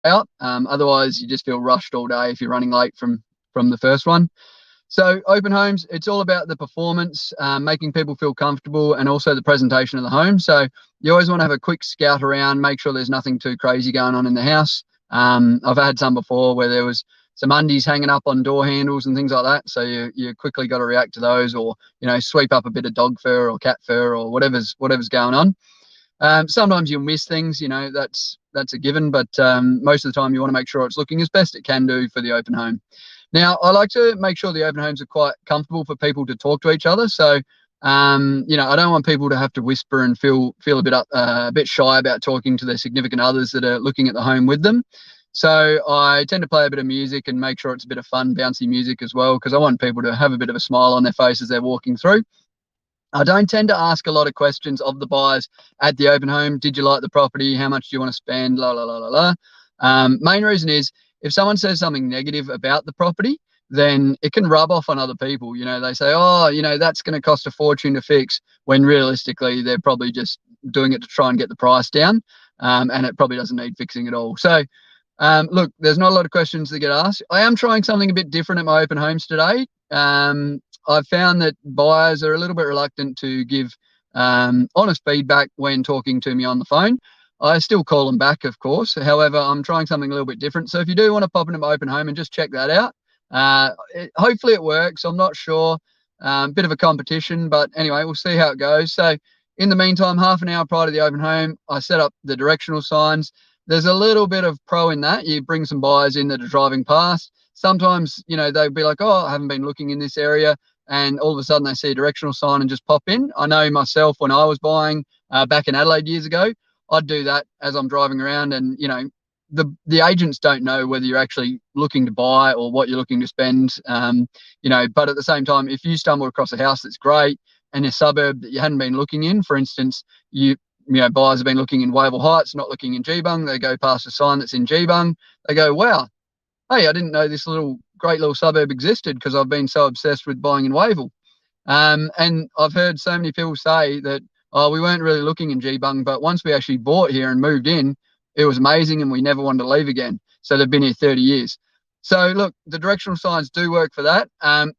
out. Otherwise, you just feel rushed all day if you're running late from the first one. So open homes, it's all about the performance, making people feel comfortable, and also the presentation of the home. So you always want to have a quick scout around, make sure there's nothing too crazy going on in the house. I've had some before where there was some undies hanging up on door handles and things like that. So you quickly got to react to those, or sweep up a bit of dog fur or cat fur or whatever's going on. Sometimes you'll miss things, that's a given, but most of the time you want to make sure it's looking as best it can do for the open home. Now, I like to make sure the open homes are quite comfortable for people to talk to each other. So, I don't want people to have to whisper and feel a bit shy about talking to their significant others that are looking at the home with them. So I tend to play a bit of music and make sure it's a bit of fun, bouncy music as well, because I want people to have a bit of a smile on their face as they're walking through. I don't tend to ask a lot of questions of the buyers at the open home. Did you like the property? How much do you want to spend? La, la, la, la, la. Main reason is if someone says something negative about the property, then it can rub off on other people. They say, oh, that's going to cost a fortune to fix, when realistically they're probably just doing it to try and get the price down, and it probably doesn't need fixing at all. So, look, there's not a lot of questions that get asked. I am trying something a bit different at my open homes today. I've found that buyers are a little bit reluctant to give honest feedback when talking to me on the phone. I still call them back, of course. However, I'm trying something a little bit different. So if you do want to pop into my open home and just check that out, hopefully it works. I'm not sure. Bit of a competition, but anyway, we'll see how it goes. So in the meantime, half an hour prior to the open home, I set up the directional signs. There's a little bit of pro in that. You bring some buyers in that are driving past. Sometimes, they'll be like, oh, I haven't been looking in this area. And all of a sudden they see a directional sign and just pop in. I know myself, when I was buying back in Adelaide years ago, I'd do that as I'm driving around, and the agents don't know whether you're actually looking to buy or what you're looking to spend. But at the same time, if you stumble across a house that's great in a suburb that you hadn't been looking in, for instance, buyers have been looking in Wavell Heights, not looking in Geebung. They go past a sign that's in Geebung. They go, wow, hey, I didn't know this great little suburb existed because I've been so obsessed with buying in Wavell. And I've heard so many people say that, oh, we weren't really looking in Geebung, but once we actually bought here and moved in, it was amazing and we never wanted to leave again. So they've been here 30 years. So look, the directional signs do work for that.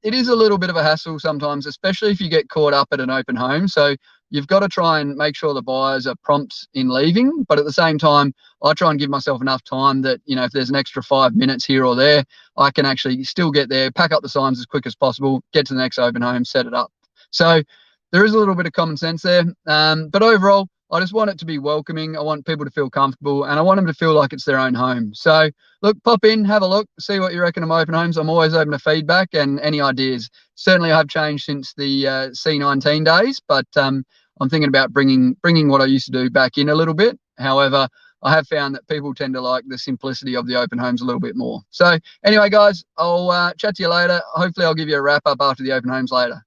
It is a little bit of a hassle sometimes, especially if you get caught up at an open home. So you've got to try and make sure the buyers are prompt in leaving. But at the same time, I try and give myself enough time that, if there's an extra 5 minutes here or there, I can actually still get there, pack up the signs as quick as possible, get to the next open home, set it up. So there is a little bit of common sense there. But overall, I just want it to be welcoming. I want people to feel comfortable, and I want them to feel like it's their own home. So look, pop in, have a look, see what you reckon of my open homes. I'm always open to feedback and any ideas. Certainly I've changed since the C19 days, but I'm thinking about bringing what I used to do back in a little bit. However, I have found that people tend to like the simplicity of the open homes a little bit more. So anyway, guys, I'll chat to you later. Hopefully I'll give you a wrap up after the open homes later.